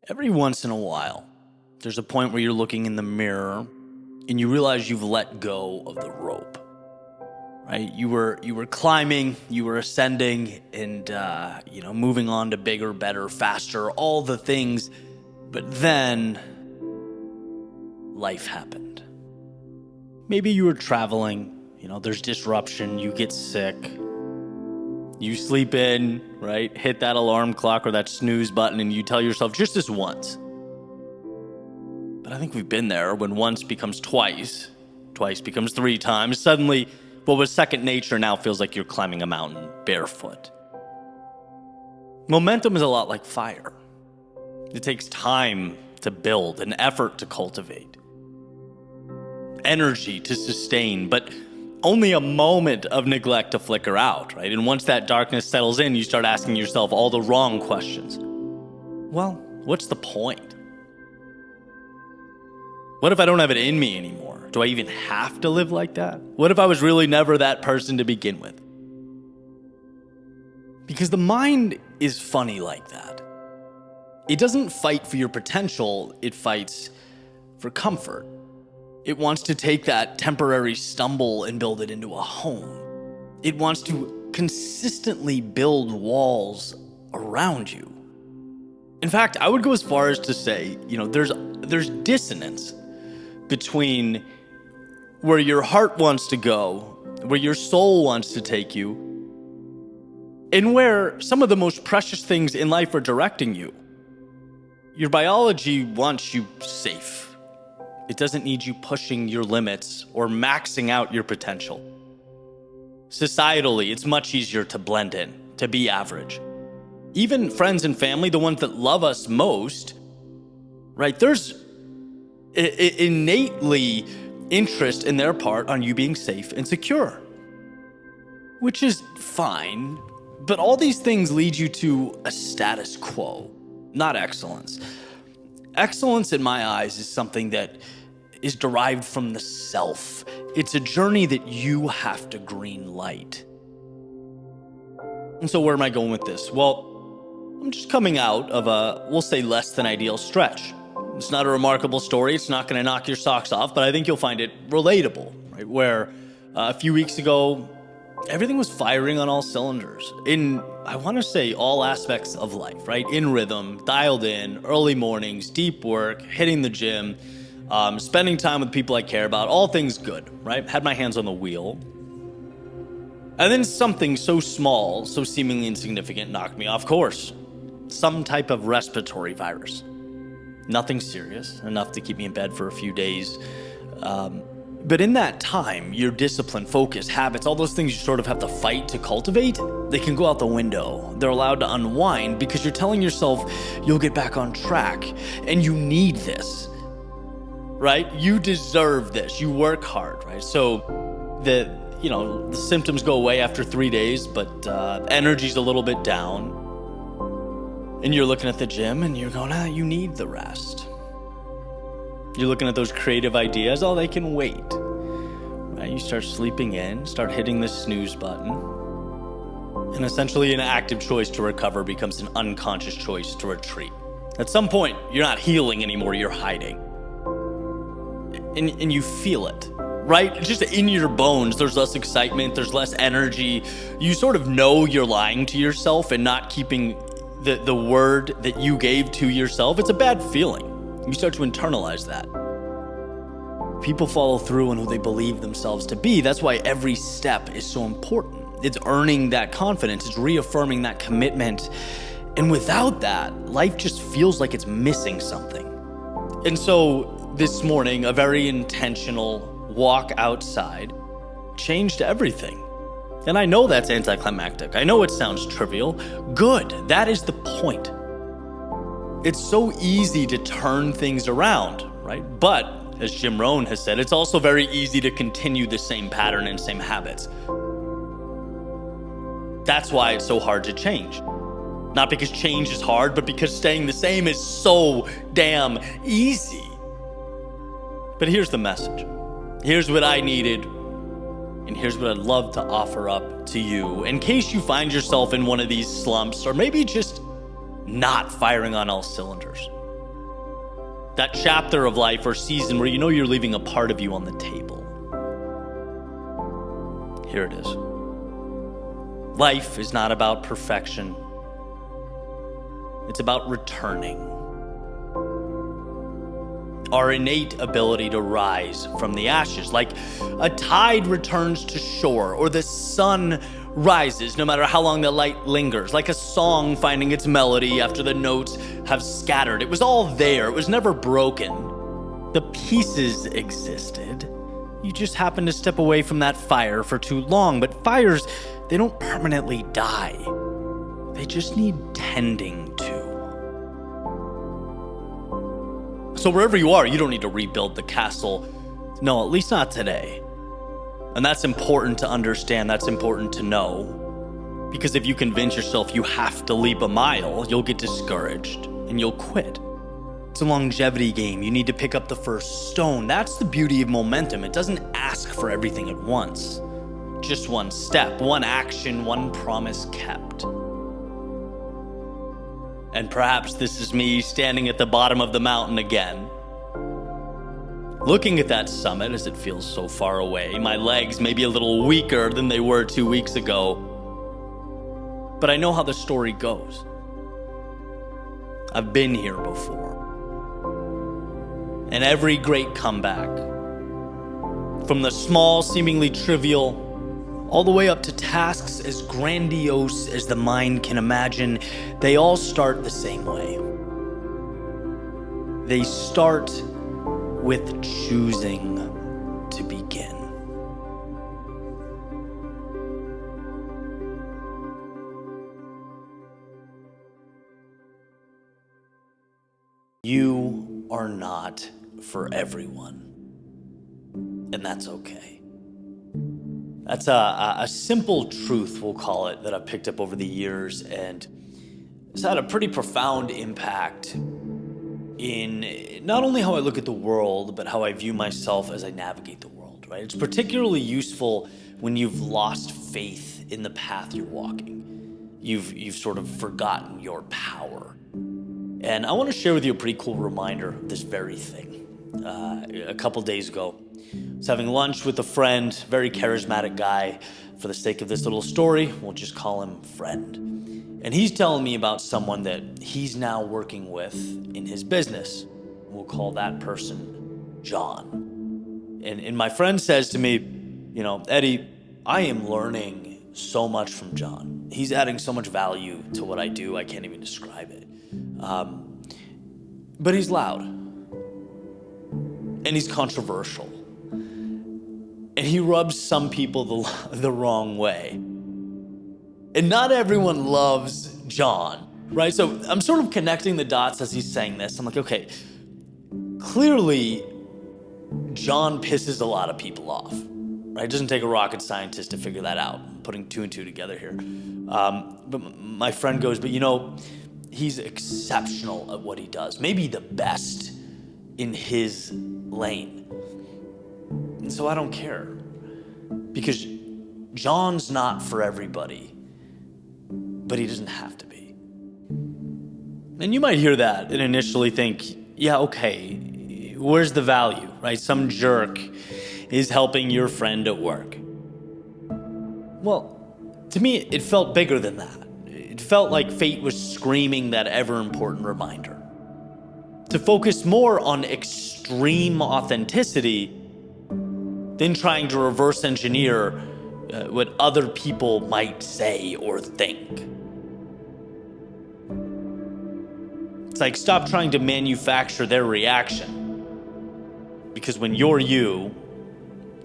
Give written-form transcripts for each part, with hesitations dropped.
Every once in a while, there's a point where you're looking in the mirror and you realize you've let go of the rope, right? You were climbing, you were ascending and, moving on to bigger, better, faster, all the things. But then life happened. Maybe you were traveling, there's disruption, you get sick, you sleep in, right? Hit that alarm clock or that snooze button and you tell yourself just this once. But I think we've been there when once becomes twice becomes three times. Suddenly, what was second nature now feels like you're climbing a mountain barefoot. Momentum is a lot like fire. It takes time to build, an effort to cultivate, energy to sustain, but only a moment of neglect to flicker out, right? And once that darkness settles in, you start asking yourself all the wrong questions. Well, what's the point? What if I don't have it in me anymore? Do I even have to live like that? What if I was really never that person to begin with? Because the mind is funny like that. It doesn't fight for your potential, it fights for comfort. It wants to take that temporary stumble and build it into a home. It wants to consistently build walls around you. In fact, I would go as far as to say, there's dissonance between where your heart wants to go, where your soul wants to take you, and where some of the most precious things in life are directing you. Your biology wants you safe. It doesn't need you pushing your limits or maxing out your potential. Societally, it's much easier to blend in, to be average. Even friends and family, the ones that love us most, right? There's innately interest in their part on you being safe and secure, which is fine. But all these things lead you to a status quo, not excellence. Excellence in my eyes is something that is derived from the self. It's a journey that you have to green light. And so where am I going with this? Well, I'm just coming out of a, we'll say, less than ideal stretch. It's not a remarkable story. It's not going to knock your socks off, but I think you'll find it relatable, right? Where a few weeks ago, everything was firing on all cylinders in, I want to say, all aspects of life, right? In rhythm, dialed in, early mornings, deep work, hitting the gym, spending time with people I care about, all things good, right? Had my hands on the wheel. And then something so small, so seemingly insignificant knocked me off course. Some type of respiratory virus. Nothing serious, enough to keep me in bed for a few days. But in that time, your discipline, focus, habits, all those things you sort of have to fight to cultivate, they can go out the window. They're allowed to unwind because you're telling yourself you'll get back on track and you need this, right? You deserve this. You work hard, right? So the symptoms go away after 3 days, but energy's a little bit down. And you're looking at the gym and you're going, you need the rest. You're looking at those creative ideas, they can wait. Right? You start sleeping in, start hitting the snooze button. And essentially an active choice to recover becomes an unconscious choice to retreat. At some point, you're not healing anymore, you're hiding. And you feel it, right? Just in your bones, there's less excitement, there's less energy. You sort of know you're lying to yourself and not keeping the word that you gave to yourself. It's a bad feeling. You start to internalize that. People follow through on who they believe themselves to be. That's why every step is so important. It's earning that confidence. It's reaffirming that commitment. And without that, life just feels like it's missing something. And so this morning, a very intentional walk outside changed everything. And I know that's anticlimactic. I know it sounds trivial. Good. That is the point. It's so easy to turn things around, right? But as Jim Rohn has said, it's also very easy to continue the same pattern and same habits. That's why it's so hard to change. Not because change is hard, but because staying the same is so damn easy. But here's the message. Here's what I needed, and here's what I'd love to offer up to you in case you find yourself in one of these slumps, or maybe just not firing on all cylinders. That chapter of life or season where you know you're leaving a part of you on the table. Here it is. Life is not about perfection. It's about returning. Our innate ability to rise from the ashes, like a tide returns to shore, or the sun rises no matter how long the light lingers, like a song finding its melody after the notes have scattered. It was all there. It was never broken. The pieces existed. You just happened to step away from that fire for too long. But fires, they don't permanently die. They just need tending to. So wherever you are, you don't need to rebuild the castle. No, at least not today. And that's important to understand. That's important to know. Because if you convince yourself you have to leap a mile, you'll get discouraged and you'll quit. It's a longevity game. You need to pick up the first stone. That's the beauty of momentum. It doesn't ask for everything at once. Just one step, one action, one promise kept. And perhaps this is me standing at the bottom of the mountain again, looking at that summit as it feels so far away. My legs may be a little weaker than they were 2 weeks ago, but I know how the story goes. I've been here before. And every great comeback, from the small, seemingly trivial, all the way up to tasks as grandiose as the mind can imagine, they all start the same way. They start with choosing to begin. You are not for everyone, and that's okay. That's a simple truth, we'll call it, that I've picked up over the years, and it's had a pretty profound impact in not only how I look at the world, but how I view myself as I navigate the world, right? It's particularly useful when you've lost faith in the path you're walking. You've sort of forgotten your power. And I want to share with you a pretty cool reminder of this very thing. A couple days ago, I was having lunch with a friend, very charismatic guy. For the sake of this little story, we'll just call him Friend. And he's telling me about someone that he's now working with in his business. We'll call that person John. And my friend says to me, Eddie, I am learning so much from John. He's adding so much value to what I do, I can't even describe it. But he's loud. And he's controversial. And he rubs some people the wrong way. And not everyone loves John, right? So I'm sort of connecting the dots as he's saying this. I'm like, okay, clearly John pisses a lot of people off, right? It doesn't take a rocket scientist to figure that out. I'm putting two and two together here. But my friend goes, but he's exceptional at what he does. Maybe the best in his lane. And so I don't care, because John's not for everybody, but he doesn't have to be. And you might hear that and initially think, yeah, okay, where's the value, right? Some jerk is helping your friend at work. Well, to me, it felt bigger than that. It felt like fate was screaming that ever-important reminder to focus more on extreme authenticity than trying to reverse engineer what other people might say or think. It's like, stop trying to manufacture their reaction, because when you're you,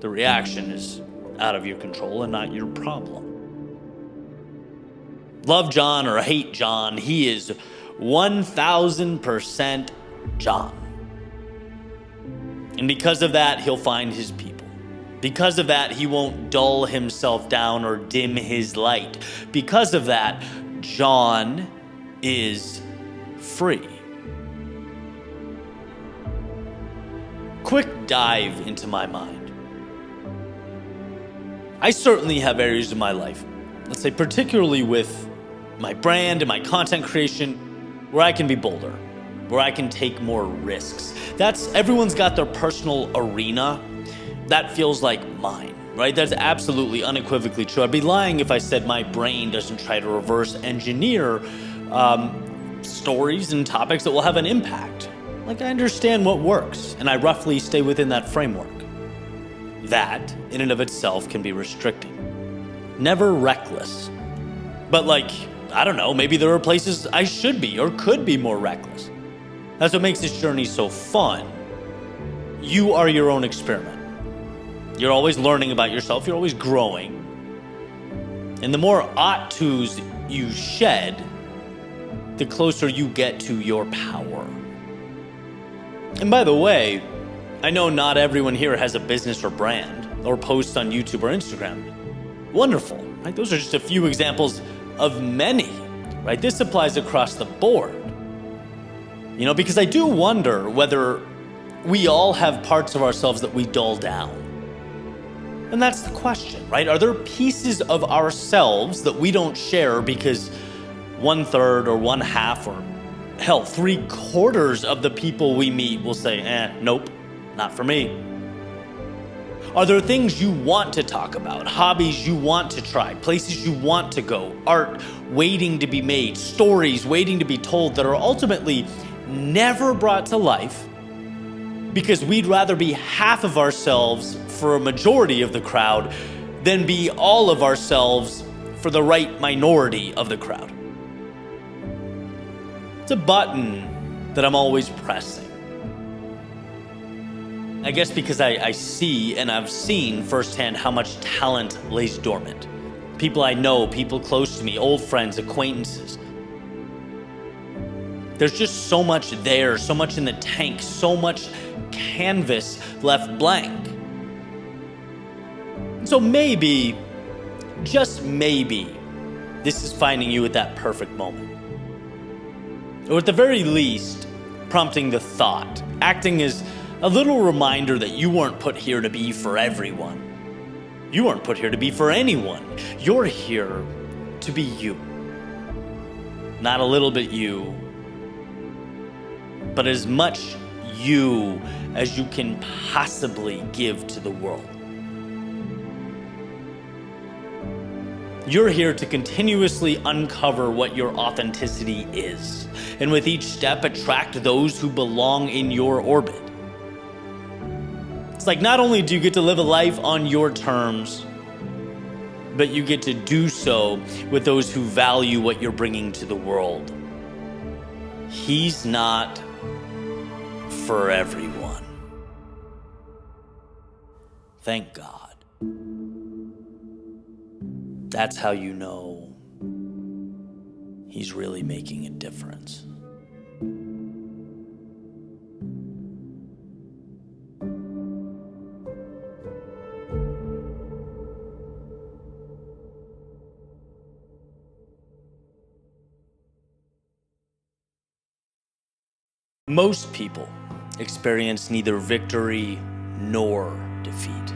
the reaction is out of your control and not your problem. Love John or hate John, he is 1000% John. And because of that, he'll find his people. Because of that, he won't dull himself down or dim his light. Because of that, John is free. Quick dive into my mind. I certainly have areas of my life, let's say particularly with my brand and my content creation, where I can be bolder, where I can take more risks. Everyone's got their personal arena. That feels like mine, right? That's absolutely unequivocally true. I'd be lying if I said my brain doesn't try to reverse engineer stories and topics that will have an impact. Like, I understand what works, and I roughly stay within that framework. That, in and of itself, can be restricting. Never reckless. But I don't know, maybe there are places I should be or could be more reckless. That's what makes this journey so fun. You are your own experiment. You're always learning about yourself, you're always growing. And the more ought-tos you shed, the closer you get to your power. And by the way, I know not everyone here has a business or brand or posts on YouTube or Instagram. Wonderful, right? Those are just a few examples of many, right? This applies across the board. Because I do wonder whether we all have parts of ourselves that we dull down. And that's the question, right? Are there pieces of ourselves that we don't share because 1/3 or 1/2 or hell, 3/4 of the people we meet will say, nope, not for me? Are there things you want to talk about, hobbies you want to try, places you want to go, art waiting to be made, stories waiting to be told that are ultimately never brought to life because we'd rather be half of ourselves for a majority of the crowd than be all of ourselves for the right minority of the crowd? It's a button that I'm always pressing. I guess because I see and I've seen firsthand how much talent lays dormant. People I know, people close to me, old friends, acquaintances. There's just so much there, so much in the tank, so much canvas left blank. So maybe, just maybe, this is finding you at that perfect moment. Or at the very least, prompting the thought, acting as a little reminder that you weren't put here to be for everyone. You weren't put here to be for anyone. You're here to be you. Not a little bit you, but as much you as you can possibly give to the world. You're here to continuously uncover what your authenticity is, and with each step, attract those who belong in your orbit. It's like not only do you get to live a life on your terms, but you get to do so with those who value what you're bringing to the world. He's not for everyone. Thank God. That's how you know he's really making a difference. Most people experience neither victory nor defeat.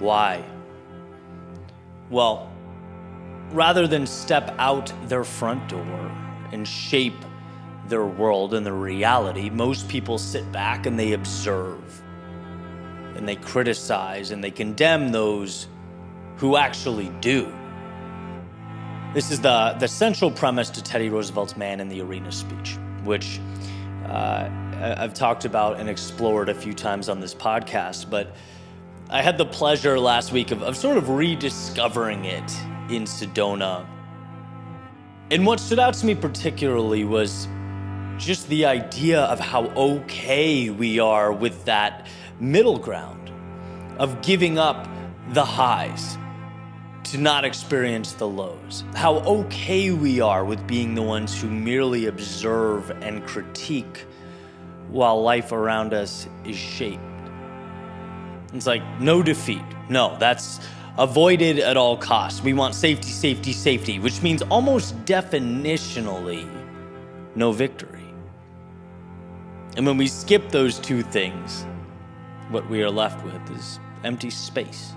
Why? Well, rather than step out their front door and shape their world and their reality, most people sit back and they observe and they criticize and they condemn those who actually do. This is the central premise to Teddy Roosevelt's Man in the Arena speech, which I've talked about and explored a few times on this podcast, but I had the pleasure last week of sort of rediscovering it in Sedona. And what stood out to me particularly was just the idea of how okay we are with that middle ground of giving up the highs to not experience the lows. How okay we are with being the ones who merely observe and critique while life around us is shaped. It's like no defeat. No, that's avoided at all costs. We want safety, safety, safety, which means almost definitionally no victory. And when we skip those two things, what we are left with is empty space,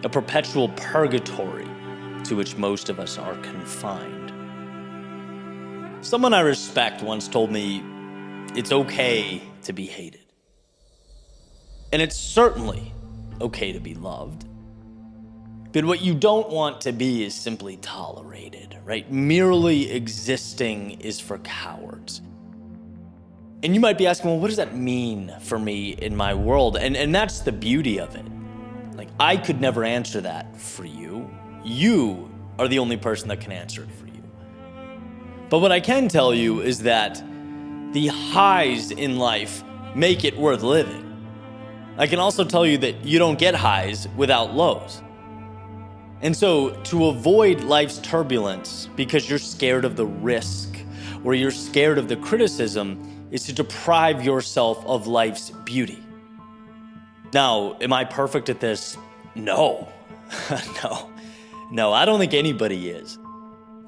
a perpetual purgatory to which most of us are confined. Someone I respect once told me it's okay to be hated. And it's certainly okay to be loved. But what you don't want to be is simply tolerated, right? Merely existing is for cowards. And you might be asking, well, what does that mean for me in my world? And that's the beauty of it. Like, I could never answer that for you. You are the only person that can answer it for you. But what I can tell you is that the highs in life make it worth living. I can also tell you that you don't get highs without lows. And so to avoid life's turbulence because you're scared of the risk or you're scared of the criticism is to deprive yourself of life's beauty. Now, am I perfect at this? No. No, I don't think anybody is.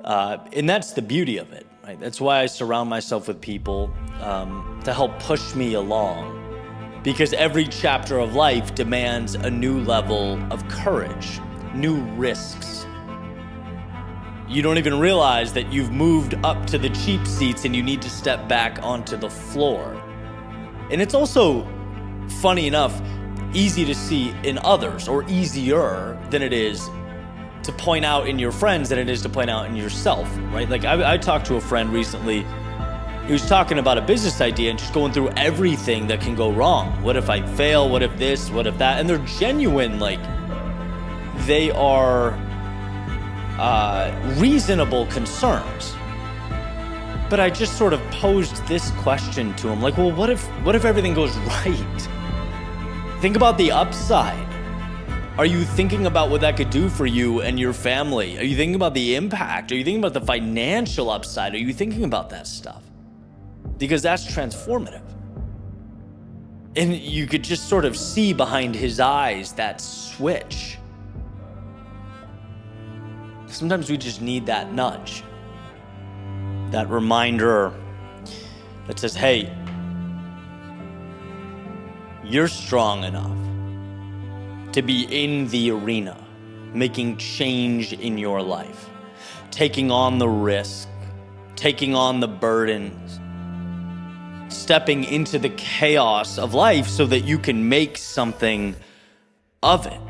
And that's the beauty of it, right? That's why I surround myself with people to help push me along. Because every chapter of life demands a new level of courage, new risks. You don't even realize that you've moved up to the cheap seats and you need to step back onto the floor. And it's also, funny enough, easy to see in others, or easier than it is to point out in your friends than it is to point out in yourself, right? Like I talked to a friend recently. He was talking about a business idea and just going through everything that can go wrong. What if I fail? What if this? What if that? And they're genuine, like they are reasonable concerns. But I just sort of posed this question to him, like, well, what if everything goes right? Think about the upside. Are you thinking about what that could do for you and your family? Are you thinking about the impact? Are you thinking about the financial upside? Are you thinking about that stuff? Because that's transformative. And you could just sort of see behind his eyes that switch. Sometimes we just need that nudge, that reminder that says, hey, you're strong enough to be in the arena, making change in your life, taking on the risk, taking on the burdens, stepping into the chaos of life so that you can make something of it.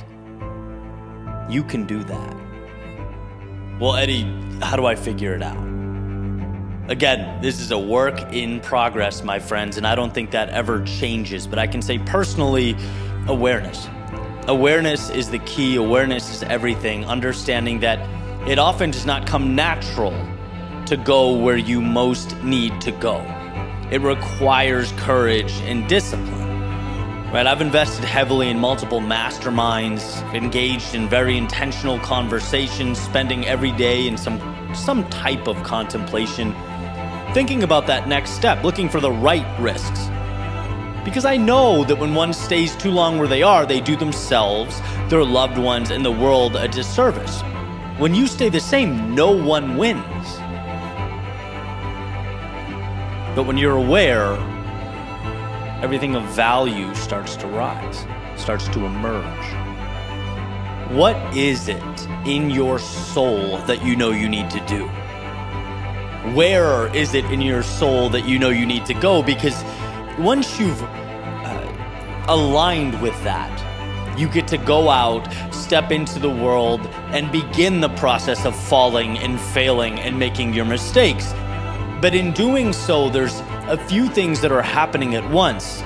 You can do that. Well, Eddie, how do I figure it out? Again, this is a work in progress, my friends, and I don't think that ever changes, but I can say personally, awareness. Awareness is the key. Awareness is everything. Understanding that it often does not come natural to go where you most need to go. It requires courage and discipline. Right? I've invested heavily in multiple masterminds, engaged in very intentional conversations, spending every day in some type of contemplation, thinking about that next step, looking for the right risks. Because I know that when one stays too long where they are, they do themselves, their loved ones, and the world a disservice. When you stay the same, no one wins. But when you're aware, everything of value starts to rise, starts to emerge. What is it in your soul that you know you need to do? Where is it in your soul that you know you need to go? Because once you've aligned with that, you get to go out, step into the world, and begin the process of falling and failing and making your mistakes. But in doing so, there's a few things that are happening at once.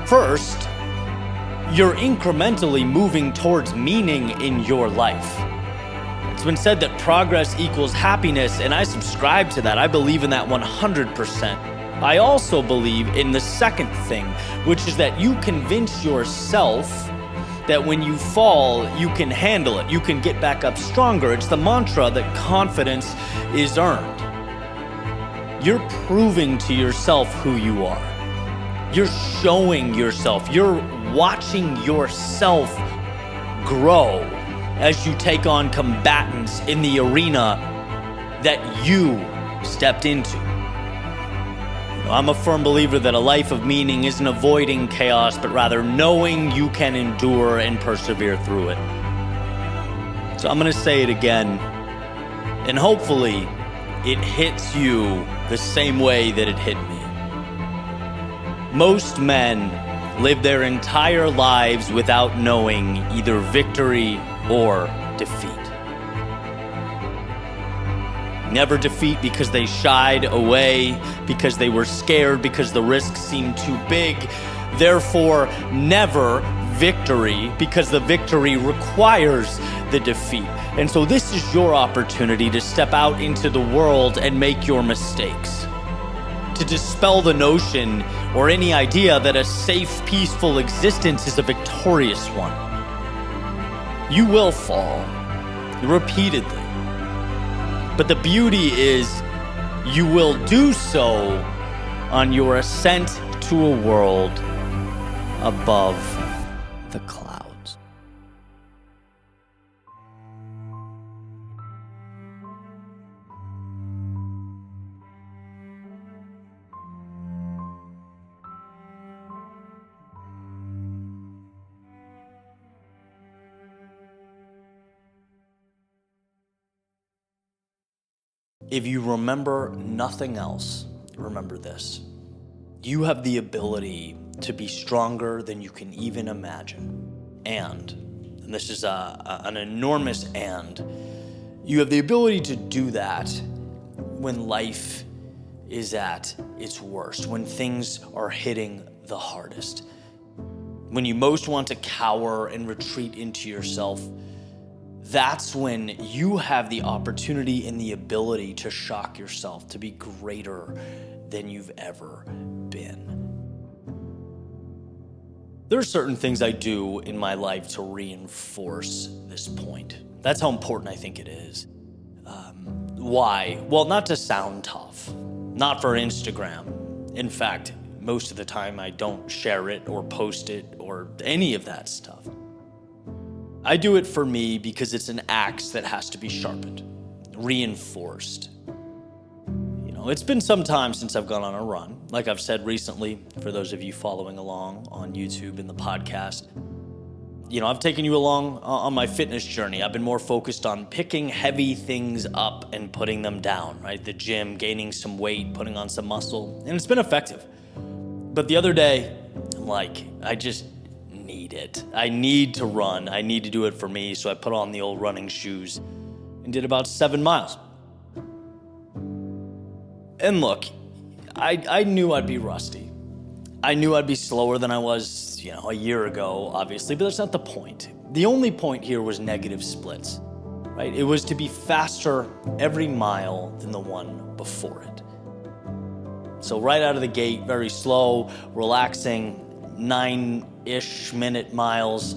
First, you're incrementally moving towards meaning in your life. It's been said that progress equals happiness, and I subscribe to that. I believe in that 100%. I also believe in the second thing, which is that you convince yourself that when you fall, you can handle it. You can get back up stronger. It's the mantra that confidence is earned. You're proving to yourself who you are. You're showing yourself. You're watching yourself grow as you take on combatants in the arena that you stepped into. I'm a firm believer that a life of meaning isn't avoiding chaos, but rather knowing you can endure and persevere through it. So I'm going to say it again, and hopefully it hits you the same way that it hit me. Most men live their entire lives without knowing either victory or defeat. Never defeat because they shied away, because they were scared, because the risk seemed too big. Therefore, never victory because the victory requires the defeat. And so this is your opportunity to step out into the world and make your mistakes. To dispel the notion or any idea that a safe, peaceful existence is a victorious one. You will fall repeatedly. But the beauty is you will do so on your ascent to a world above the clouds. If you remember nothing else, remember this. You have the ability to be stronger than you can even imagine. And this is an enormous and, you have the ability to do that when life is at its worst, when things are hitting the hardest. When you most want to cower and retreat into yourself, that's when you have the opportunity and the ability to shock yourself to be greater than you've ever been. There are certain things I do in my life to reinforce this point. That's how important I think it is. Why? Well, not to sound tough, not for Instagram. In fact, most of the time I don't share it or post it or any of that stuff. I do it for me because it's an axe that has to be sharpened, reinforced. It's been some time since I've gone on a run. Like I've said recently, for those of you following along on YouTube and the podcast, I've taken you along on my fitness journey. I've been more focused on picking heavy things up and putting them down, right? The gym, gaining some weight, putting on some muscle, and it's been effective. But the other day, I'm like, I just need it. I need to run. I need to do it for me. So I put on the old running shoes and did about 7 miles. And look, I knew I'd be rusty. I knew I'd be slower than I was, a year ago, obviously, but that's not the point. The only point here was negative splits, right? It was to be faster every mile than the one before it. So right out of the gate, very slow, relaxing, 9-ish minute miles,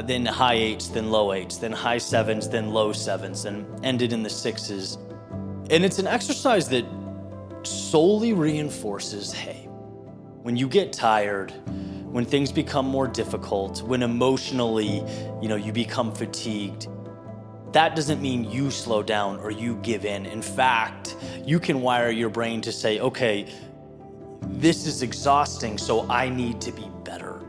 then high 8s, then low 8s, then high 7s, then low 7s, and ended in the 6s. And it's an exercise that solely reinforces, hey, when you get tired, when things become more difficult, when emotionally, you become fatigued, that doesn't mean you slow down or you give in. In fact, you can wire your brain to say, okay, this is exhausting, so I need to be better.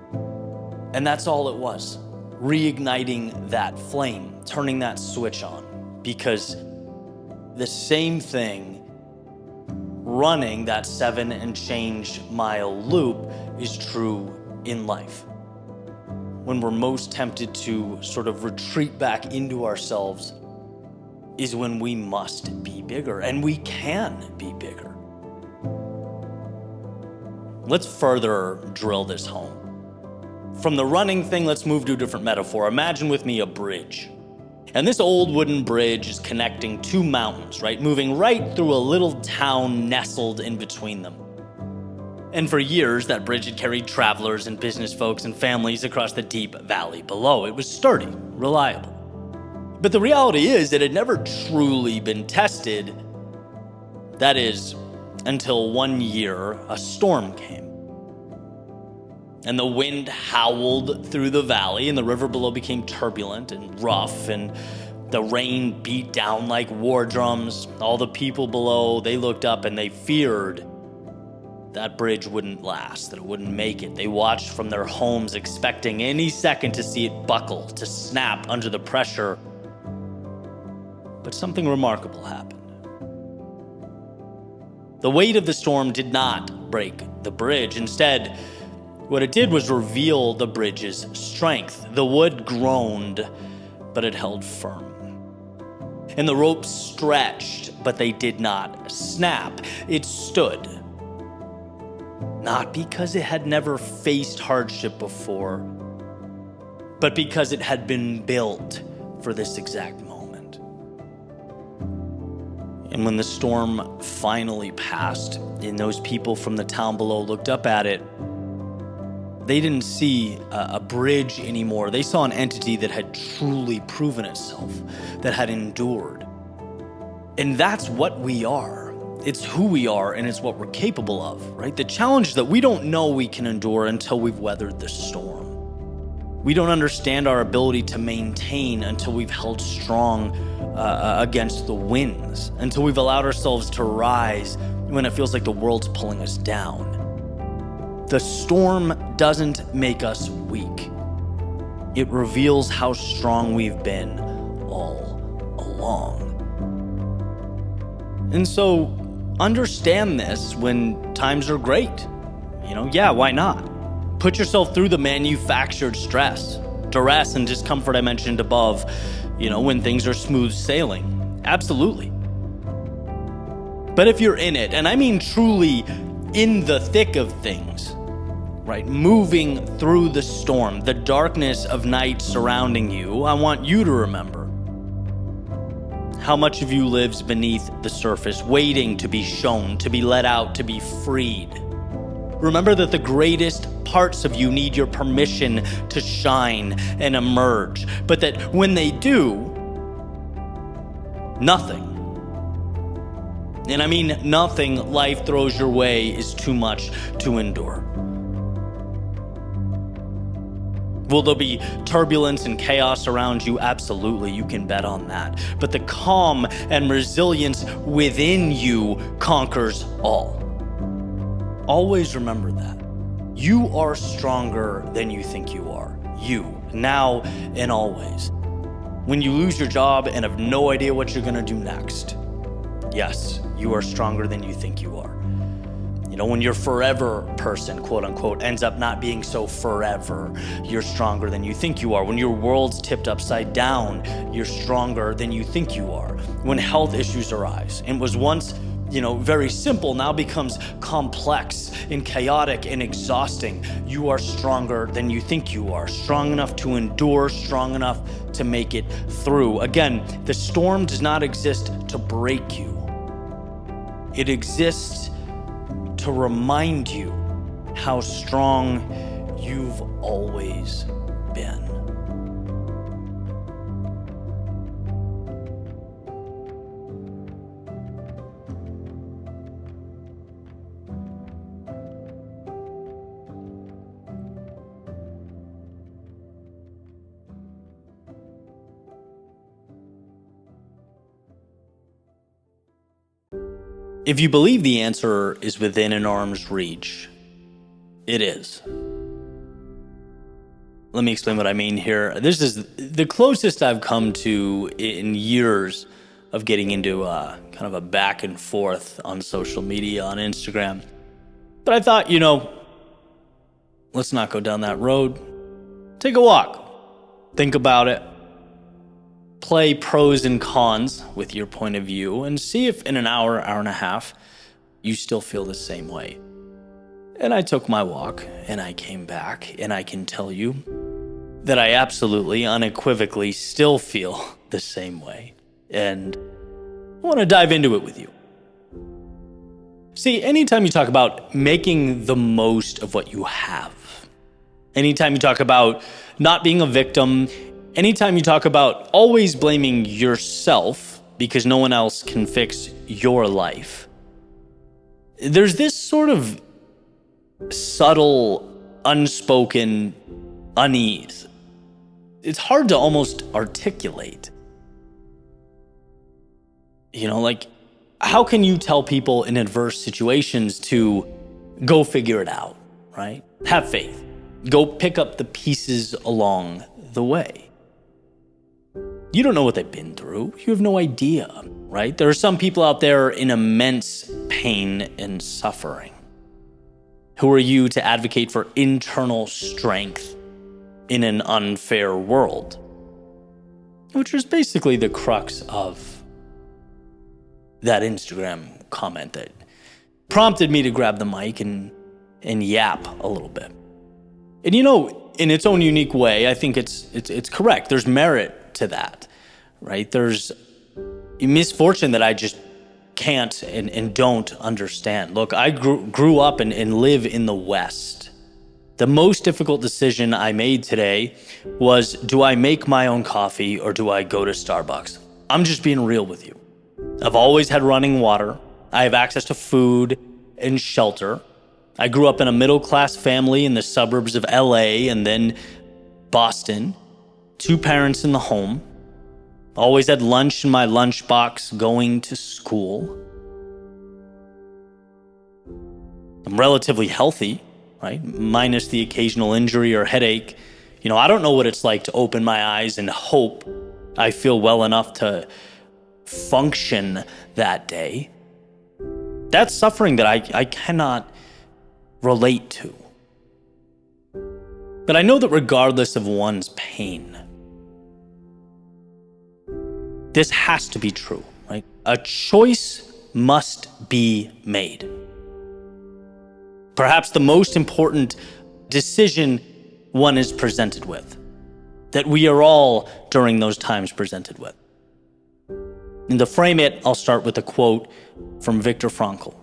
And that's all it was, reigniting that flame, turning that switch on, because the same thing, running that 7 and change mile loop, is true in life. When we're most tempted to sort of retreat back into ourselves is when we must be bigger, and we can be bigger. Let's further drill this home. From the running thing, let's move to a different metaphor. Imagine with me a bridge. And this old wooden bridge is connecting two mountains, right? Moving right through a little town nestled in between them. And for years, that bridge had carried travelers and business folks and families across the deep valley below. It was sturdy, reliable. But the reality is it had never truly been tested. That is, until one year, a storm came. And the wind howled through the valley, and the river below became turbulent and rough, and the rain beat down like war drums. All the people below, they looked up and they feared that bridge wouldn't last, that it wouldn't make it. They watched from their homes, expecting any second to see it buckle, to snap under the pressure. But something remarkable happened. The weight of the storm did not break the bridge. Instead, what it did was reveal the bridge's strength. The wood groaned, but it held firm. And the ropes stretched, but they did not snap. It stood. Not because it had never faced hardship before, but because it had been built for this exact moment. And when the storm finally passed, and those people from the town below looked up at it, they didn't see a bridge anymore. They saw an entity that had truly proven itself, that had endured. And that's what we are. It's who we are, and it's what we're capable of, right? The challenge is that we don't know we can endure until we've weathered the storm. We don't understand our ability to maintain until we've held strong against the winds, until we've allowed ourselves to rise when it feels like the world's pulling us down. The storm doesn't make us weak. It reveals how strong we've been all along. And so understand this when times are great. Yeah, why not? Put yourself through the manufactured stress, duress, and discomfort I mentioned above, when things are smooth sailing. Absolutely. But if you're in it, and I mean truly in the thick of things, right, moving through the storm, the darkness of night surrounding you, I want you to remember how much of you lives beneath the surface, waiting to be shown, to be let out, to be freed. Remember that the greatest parts of you need your permission to shine and emerge, but that when they do, nothing, and I mean nothing life throws your way is too much to endure. Will there be turbulence and chaos around you? Absolutely, you can bet on that. But the calm and resilience within you conquers all. Always remember that. You are stronger than you think you are. You, now and always. When you lose your job and have no idea what you're gonna do next, yes, you are stronger than you think you are. When your forever person, quote unquote, ends up not being so forever, you're stronger than you think you are. When your world's tipped upside down, you're stronger than you think you are. When health issues arise, and was once, very simple, now becomes complex and chaotic and exhausting, you are stronger than you think you are. Strong enough to endure, strong enough to make it through. Again, the storm does not exist to break you. It exists to remind you how strong you've always been. If you believe the answer is within an arm's reach, it is. Let me explain what I mean here. This is the closest I've come to in years of getting into kind of a back and forth on social media, on Instagram. But I thought, let's not go down that road. Take a walk. Think about it. Play pros and cons with your point of view and see if in an hour and a half, you still feel the same way. And I took my walk and I came back, and I can tell you that I absolutely, unequivocally still feel the same way. And I want to dive into it with you. See, anytime you talk about making the most of what you have, anytime you talk about not being a victim, anytime you talk about always blaming yourself because no one else can fix your life, there's this sort of subtle, unspoken unease. It's hard to almost articulate. How can you tell people in adverse situations to go figure it out, right? Have faith. Go pick up the pieces along the way. You don't know what they've been through. You have no idea, right? There are some people out there in immense pain and suffering. Who are you to advocate for internal strength in an unfair world? Which is basically the crux of that Instagram comment that prompted me to grab the mic and yap a little bit. And in its own unique way, I think it's correct. There's merit to that, right? There's a misfortune that I just can't and don't understand. Look, I grew up and live in the West. The most difficult decision I made today was, do I make my own coffee or do I go to Starbucks? I'm just being real with you. I've always had running water. I have access to food and shelter. I grew up in a middle-class family in the suburbs of LA and then Boston. 2 parents in the home. Always had lunch in my lunchbox going to school. I'm relatively healthy, right? Minus the occasional injury or headache. I don't know what it's like to open my eyes and hope I feel well enough to function that day. That's suffering that I cannot relate to. But I know that regardless of one's pain, this has to be true, right? A choice must be made. Perhaps the most important decision one is presented with, that we are all during those times presented with. And to frame it, I'll start with a quote from Viktor Frankl.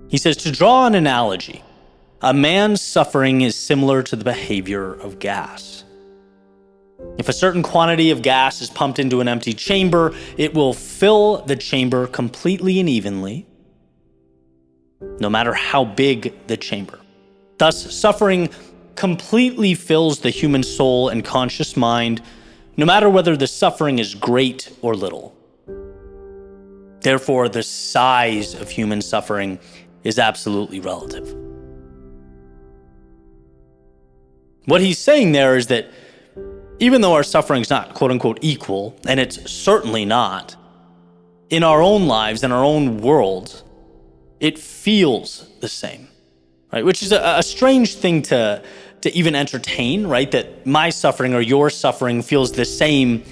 He says, to draw an analogy, a man's suffering is similar to the behavior of gas. If a certain quantity of gas is pumped into an empty chamber, it will fill the chamber completely and evenly, no matter how big the chamber. Thus, suffering completely fills the human soul and conscious mind, no matter whether the suffering is great or little. Therefore, the size of human suffering is absolutely relative. What he's saying there is that even though our suffering is not quote unquote equal, and it's certainly not, in our own lives, in our own world, it feels the same, right? Which is a strange thing to even entertain, right? That my suffering or your suffering feels the same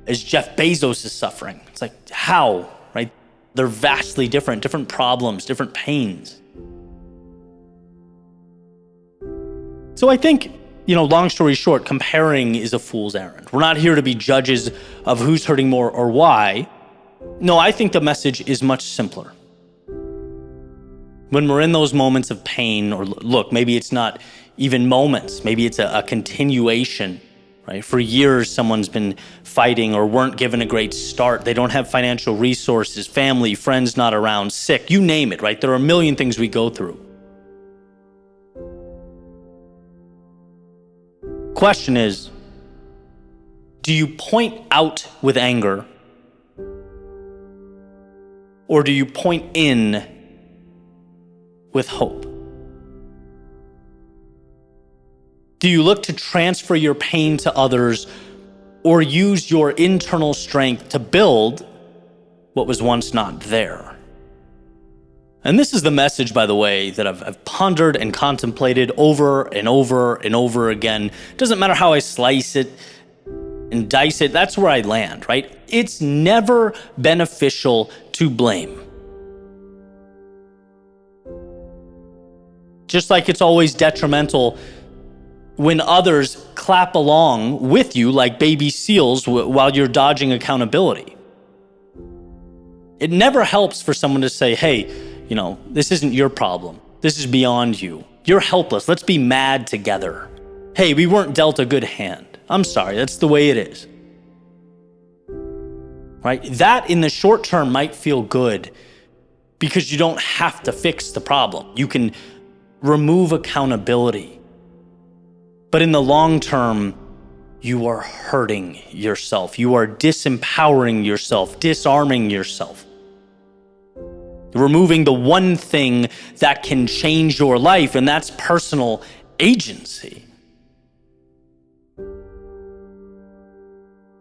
as Jeff Bezos' suffering. It's like, how, right? They're vastly different problems, different pains. So I think, long story short, comparing is a fool's errand. We're not here to be judges of who's hurting more or why. No, I think the message is much simpler. When we're in those moments of pain, or look, maybe it's not even moments, maybe it's a continuation, right? For years, someone's been fighting or weren't given a great start. They don't have financial resources, family, friends not around, sick, you name it, right? There are a million things we go through. Question is, do you point out with anger, or do you point in with hope? Do you look to transfer your pain to others, or use your internal strength to build what was once not there? And this is the message, by the way, that I've pondered and contemplated over and over and over again. Doesn't matter how I slice it and dice it, that's where I land, right? It's never beneficial to blame. Just like it's always detrimental when others clap along with you like baby seals while you're dodging accountability. It never helps for someone to say, hey, this isn't your problem. This is beyond you. You're helpless. Let's be mad together. Hey, we weren't dealt a good hand. I'm sorry. That's the way it is. Right? That in the short term might feel good because you don't have to fix the problem. You can remove accountability. But in the long term, you are hurting yourself. You are disempowering yourself, disarming yourself. Removing the one thing that can change your life, and that's personal agency.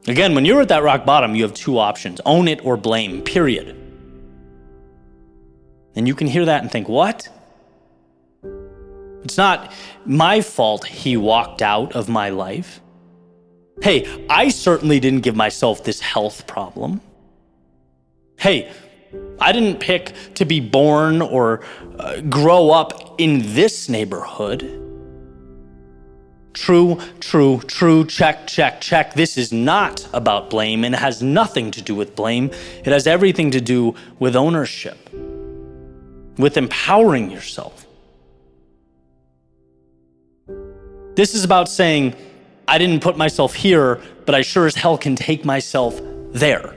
Again, when you're at that rock bottom, you have two options: own it or blame, period. And you can hear that and think, what? It's not my fault he walked out of my life. Hey, I certainly didn't give myself this health problem. Hey, I didn't pick to be born or grow up in this neighborhood. True, check. This is not about blame, and it has nothing to do with blame. It has everything to do with ownership, with empowering yourself. This is about saying, I didn't put myself here, but I sure as hell can take myself there.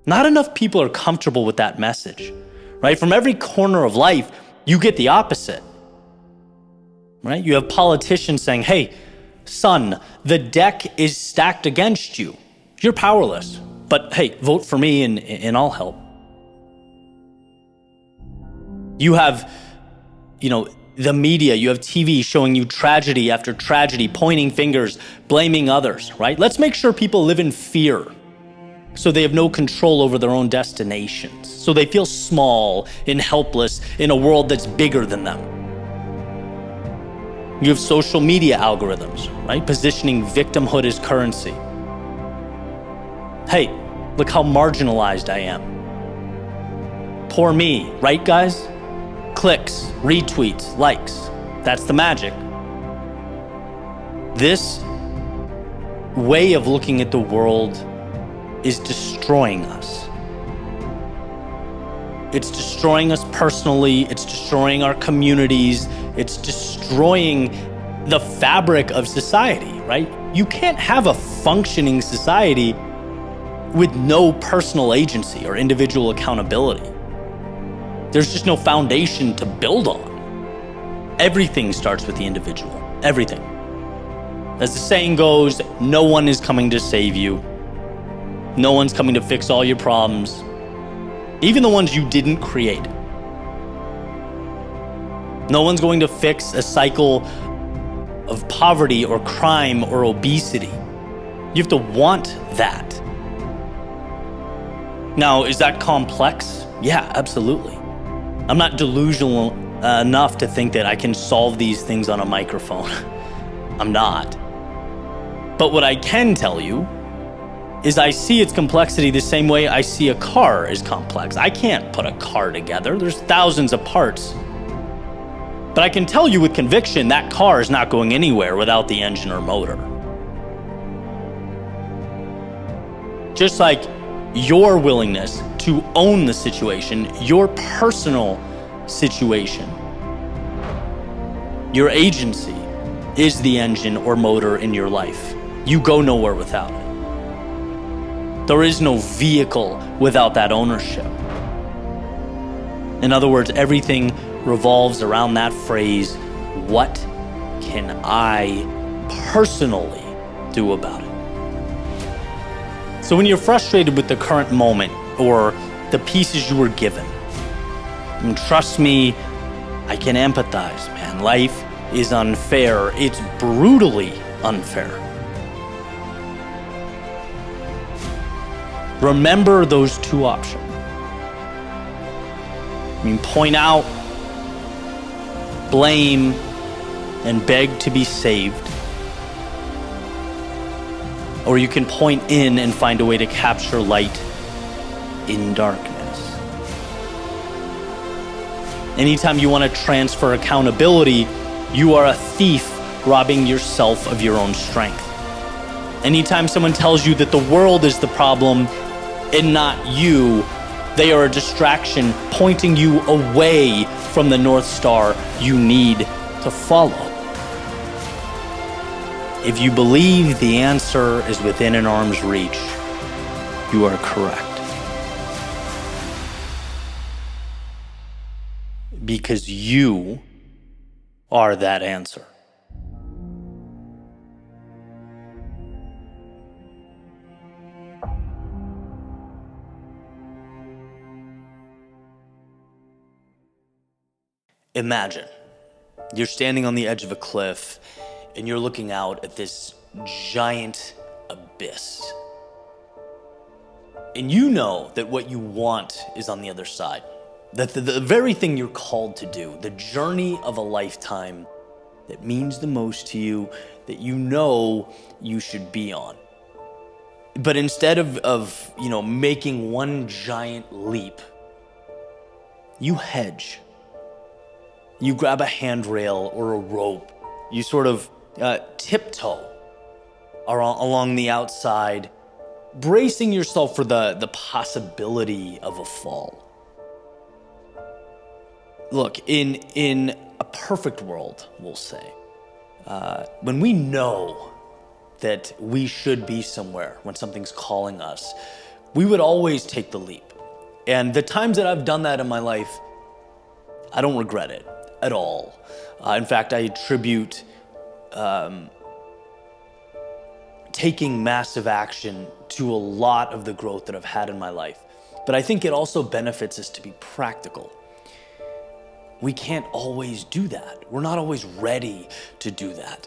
Not enough people are comfortable with that message, right? From every corner of life, you get the opposite, right? You have politicians saying, hey, son, the deck is stacked against you. You're powerless, but hey, vote for me and I'll help. You have, the media, you have TV showing you tragedy after tragedy, pointing fingers, blaming others, right? Let's make sure people live in fear so they have no control over their own destinations, so they feel small and helpless in a world that's bigger than them. You have social media algorithms, right? Positioning victimhood as currency. Hey, look how marginalized I am. Poor me, right, guys? Clicks, retweets, likes. That's the magic. This way of looking at the world is destroying us. It's destroying us personally. It's destroying our communities. It's destroying the fabric of society, right? You can't have a functioning society with no personal agency or individual accountability. There's just no foundation to build on. Everything starts with the individual. Everything. As the saying goes, no one is coming to save you. No one's coming to fix all your problems, even the ones you didn't create. No one's going to fix a cycle of poverty or crime or obesity. You have to want that. Now, is that complex? Yeah, absolutely. I'm not delusional enough to think that I can solve these things on a microphone. I'm not. But what I can tell you is I see its complexity the same way I see a car is complex. I can't put a car together. There's thousands of parts. But I can tell you with conviction that car is not going anywhere without the engine or motor. Just like your willingness to own the situation, your personal situation, your agency is the engine or motor in your life. You go nowhere without it. There is no vehicle without that ownership. In other words, everything revolves around that phrase, what can I personally do about it? So when you're frustrated with the current moment or the pieces you were given, and trust me, I can empathize, man. Life is unfair. It's brutally unfair. Remember those two options. Point out, blame, and beg to be saved. Or you can point in and find a way to capture light in darkness. Anytime you want to transfer accountability, you are a thief robbing yourself of your own strength. Anytime someone tells you that the world is the problem and not you, they are a distraction pointing you away from the North Star you need to follow. If you believe the answer is within an arm's reach, you are correct. Because you are that answer. Imagine you're standing on the edge of a cliff and you're looking out at this giant abyss. And you know that what you want is on the other side. That the very thing you're called to do, the journey of a lifetime that means the most to you, that you know you should be on. But instead of making one giant leap, you hedge. You grab a handrail or a rope. You sort of tiptoe along the outside, bracing yourself for the possibility of a fall. Look, in a perfect world, we'll say, when we know that we should be somewhere, when something's calling us, we would always take the leap. And the times that I've done that in my life, I don't regret it at all. In fact, I attribute taking massive action to a lot of the growth that I've had in my life. But I think it also benefits us to be practical. We can't always do that. We're not always ready to do that.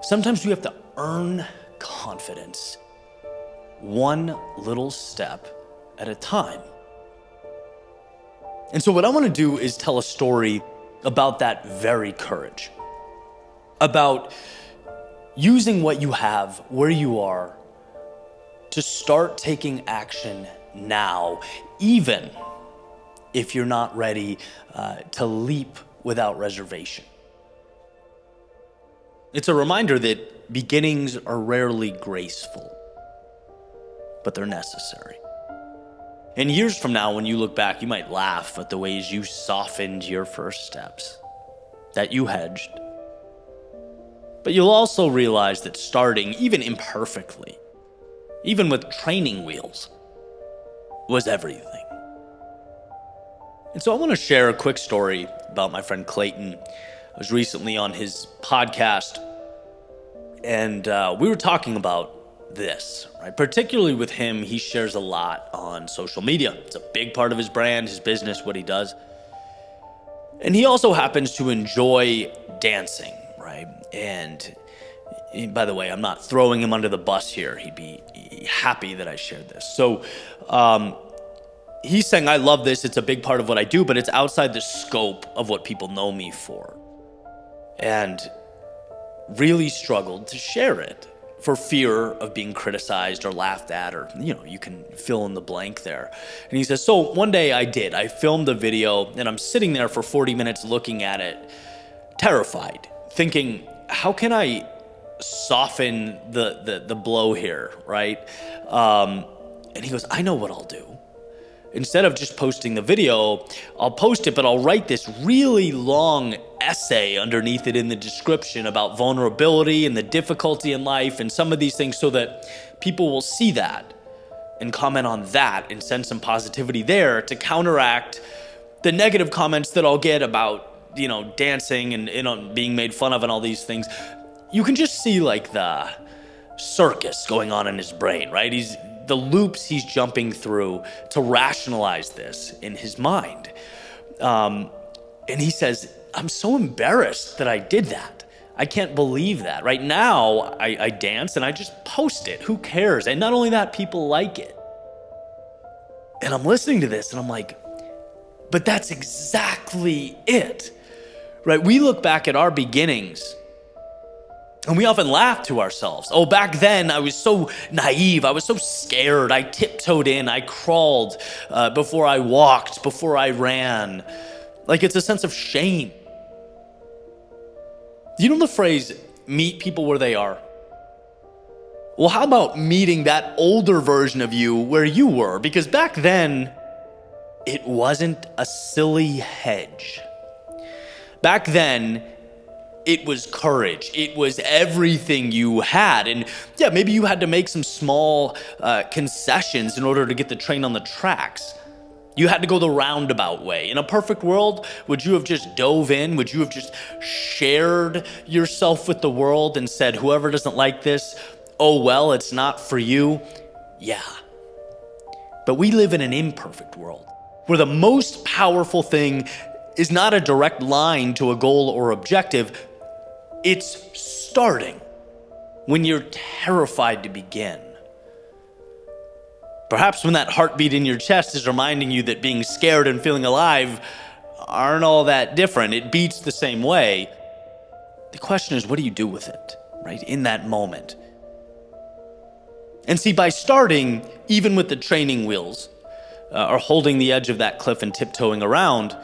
Sometimes we have to earn confidence, one little step at a time. And so what I want to do is tell a story about that very courage, about using what you have, where you are, to start taking action now, even if you're not ready to leap without reservation. It's a reminder that beginnings are rarely graceful, but they're necessary. And years from now, when you look back, you might laugh at the ways you softened your first steps, that you hedged. But you'll also realize that starting, even imperfectly, even with training wheels, was everything. And so I want to share a quick story about my friend Clayton. I was recently on his podcast, and we were talking about this, right? Particularly with him, he shares a lot on social media. It's a big part of his brand, his business, what he does. And he also happens to enjoy dancing, right? And by the way, I'm not throwing him under the bus here. He'd be happy that I shared this. So he's saying, I love this. It's a big part of what I do, but it's outside the scope of what people know me for. And really struggled to share it for fear of being criticized or laughed at, or, you can fill in the blank there. And he says, so one day I filmed a video, and I'm sitting there for 40 minutes looking at it, terrified, thinking, how can I soften the blow here, right? And he goes, I know what I'll do. Instead of just posting the video, I'll post it, but I'll write this really long essay underneath it in the description about vulnerability and the difficulty in life and some of these things, so that people will see that and comment on that and send some positivity there to counteract the negative comments that I'll get about, dancing and being made fun of and all these things. You can just see like the circus going on in his brain, right? The loops he's jumping through to rationalize this in his mind. And he says, I'm so embarrassed that I did that. I can't believe that. Right now, I dance and I just post it. Who cares? And not only that, people like it. And I'm listening to this and I'm like, but that's exactly it, right? We look back at our beginnings and we often laugh to ourselves. Oh, back then I was so naive. I was so scared. I tiptoed in. I crawled before I walked, before I ran. Like, it's a sense of shame. You know the phrase, meet people where they are? Well, how about meeting that older version of you where you were? Because back then, it wasn't a silly hedge. Back then, it was courage. It was everything you had. And yeah, maybe you had to make some small concessions in order to get the train on the tracks. You had to go the roundabout way. In a perfect world, would you have just dove in? Would you have just shared yourself with the world and said, whoever doesn't like this, oh, well, it's not for you? Yeah. But we live in an imperfect world where the most powerful thing is not a direct line to a goal or objective. It's starting. when you're terrified to begin. Perhaps when that heartbeat in your chest is reminding you that being scared and feeling alive aren't all that different. It beats the same way. The question is, what do you do with it, right, in that moment? And see, by starting, even with the training wheels, or holding the edge of that cliff and tiptoeing around,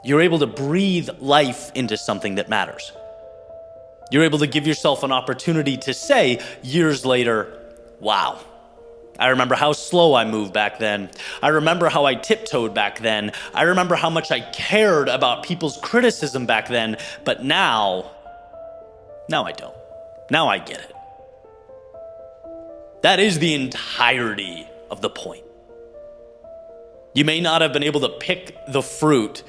you're able to breathe life into something that matters. You're able to give yourself an opportunity to say, years later, wow, I remember how slow I moved back then. I remember how I tiptoed back then. I remember how much I cared about people's criticism back then. But now I don't. Now I get it. That is the entirety of the point. You may not have been able to pick the fruit,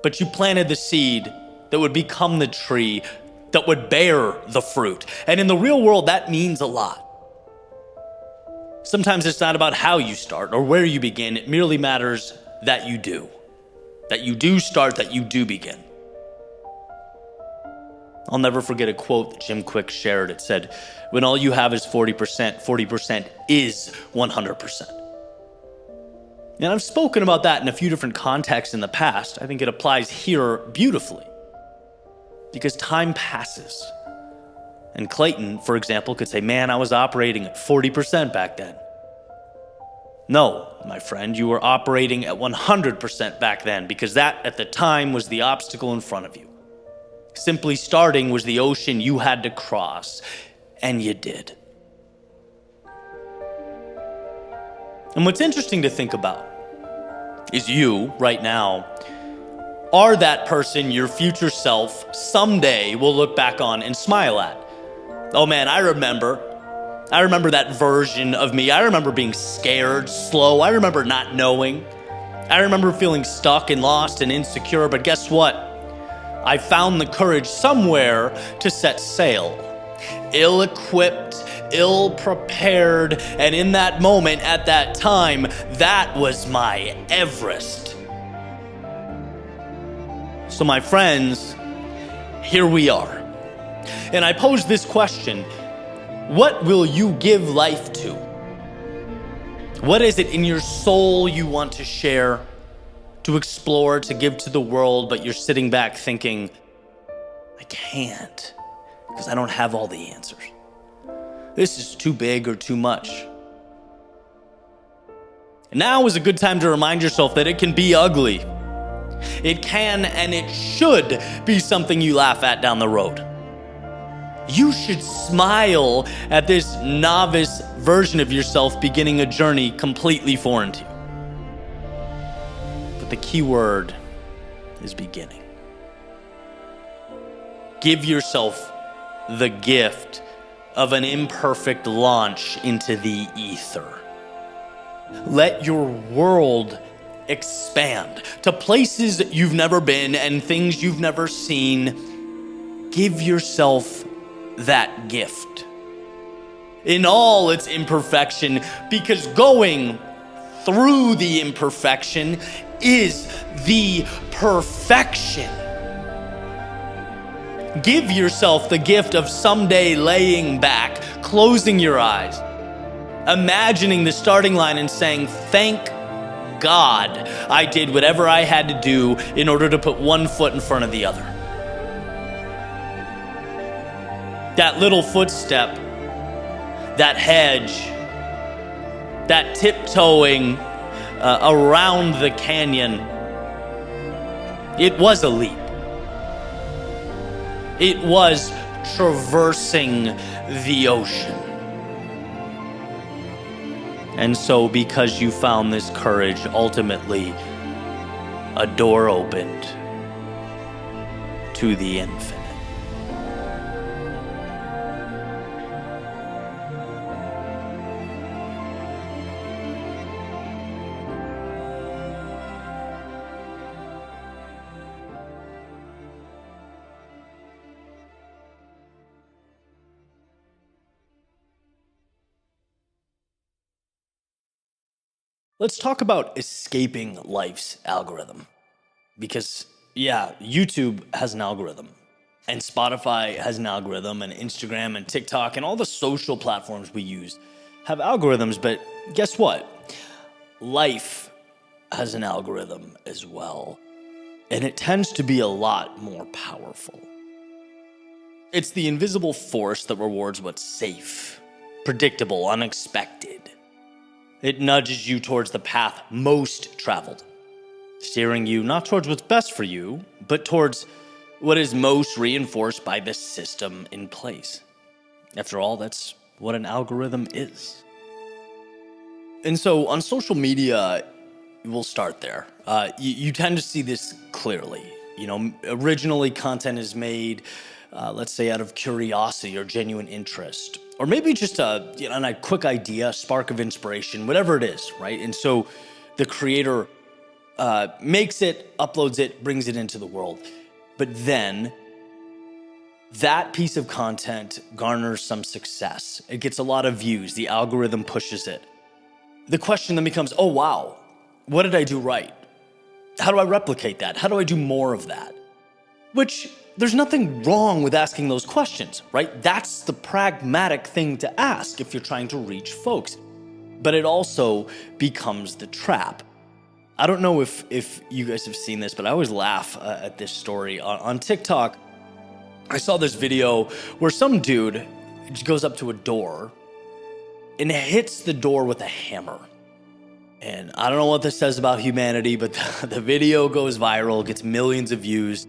but you planted the seed that would become the tree that would bear the fruit. And in the real world, that means a lot. Sometimes it's not about how you start or where you begin. It merely matters that you do. That you do start, that you do begin. I'll never forget a quote that Jim Quick shared. It said, when all you have is 40%, 40% is 100%. And I've spoken about that in a few different contexts in the past. I think it applies here beautifully. Because time passes. And Clayton, for example, could say, man, I was operating at 40% back then. No, my friend, you were operating at 100% back then, because that at the time was the obstacle in front of you. Simply starting was the ocean you had to cross, and you did. And what's interesting to think about is you, right now, are that person your future self someday will look back on and smile at. Oh man, I remember that version of me. I remember being scared, slow. I remember not knowing. I remember feeling stuck and lost and insecure, but guess what? I found the courage somewhere to set sail. Ill-equipped, ill-prepared, and in that moment, at that time, that was my Everest. So my friends, here we are. And I pose this question: what will you give life to? What is it in your soul you want to share, to explore, to give to the world, but you're sitting back thinking, I can't, because I don't have all the answers. This is too big or too much. And now is a good time to remind yourself that it can be ugly. It can and it should be something you laugh at down the road. You should smile at this novice version of yourself beginning a journey completely foreign to you. But the key word is beginning. Give yourself the gift of an imperfect launch into the ether. Let your world expand to places you've never been and things you've never seen. Give yourself that gift in all its imperfection, because going through the imperfection is the perfection. Give yourself the gift of someday laying back, closing your eyes, imagining the starting line and saying, thank God I did whatever I had to do in order to put one foot in front of the other. That little footstep, that hedge, that tiptoeing around the canyon, it was a leap. It was traversing the ocean. And so, because you found this courage, ultimately, a door opened to the infinite. Let's talk about escaping life's algorithm. Because, yeah, YouTube has an algorithm. And Spotify has an algorithm, and Instagram and TikTok and all the social platforms we use have algorithms. But guess what? Life has an algorithm as well. And it tends to be a lot more powerful. It's the invisible force that rewards what's safe, predictable, unexpected. It nudges you towards the path most traveled, steering you not towards what's best for you, but towards what is most reinforced by the system in place. After all, that's what an algorithm is. And so on social media, we'll start there. You tend to see this clearly. Originally content is made, let's say, out of curiosity or genuine interest, or maybe just a quick idea, spark of inspiration, whatever it is, right? And so the creator makes it, uploads it, brings it into the world. But then that piece of content garners some success. It gets a lot of views. The algorithm pushes it. The question then becomes, oh, wow, what did I do right? How do I replicate that? How do I do more of that? Which there's nothing wrong with asking those questions, right? That's the pragmatic thing to ask if you're trying to reach folks. But it also becomes the trap. I don't know if you guys have seen this, but I always laugh at this story. On TikTok, I saw this video where some dude goes up to a door and hits the door with a hammer. And I don't know what this says about humanity, but the video goes viral, gets millions of views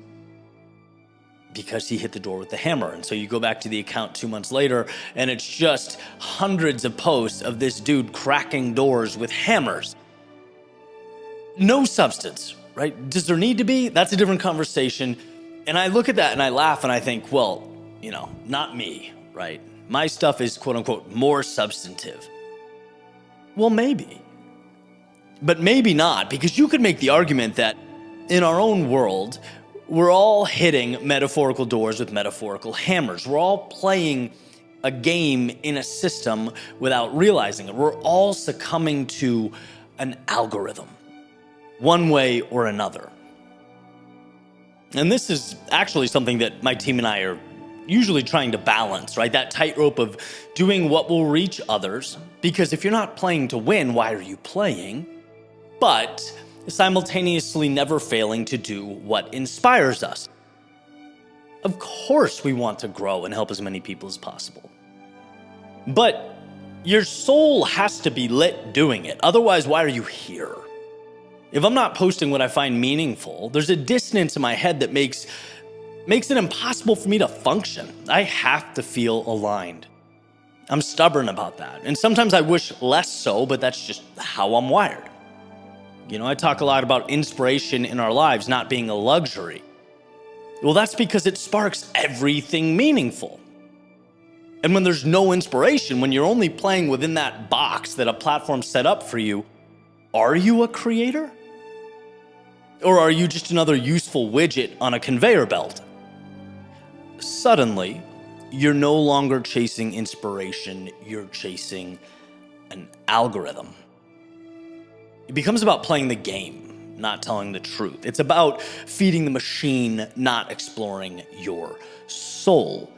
because he hit the door with the hammer. And so you go back to the account 2 months later, and it's just hundreds of posts of this dude cracking doors with hammers. No substance, right? Does there need to be? That's a different conversation. And I look at that and I laugh and I think, well, not me, right? My stuff is quote unquote more substantive. Well, maybe. But maybe not, because you could make the argument that in our own world, we're all hitting metaphorical doors with metaphorical hammers. We're all playing a game in a system without realizing it. We're all succumbing to an algorithm, one way or another. And this is actually something that my team and I are usually trying to balance, right? That tightrope of doing what will reach others, because if you're not playing to win, why are you playing? But simultaneously never failing to do what inspires us. Of course we want to grow and help as many people as possible. But your soul has to be lit doing it. Otherwise, why are you here? If I'm not posting what I find meaningful, there's a dissonance in my head that makes it impossible for me to function. I have to feel aligned. I'm stubborn about that. And sometimes I wish less so, but that's just how I'm wired. I talk a lot about inspiration in our lives not being a luxury. Well, that's because it sparks everything meaningful. And when there's no inspiration, when you're only playing within that box that a platform set up for you, are you a creator? Or are you just another useful widget on a conveyor belt? Suddenly, you're no longer chasing inspiration, you're chasing an algorithm. It becomes about playing the game, not telling the truth. It's about feeding the machine, not exploring your soul.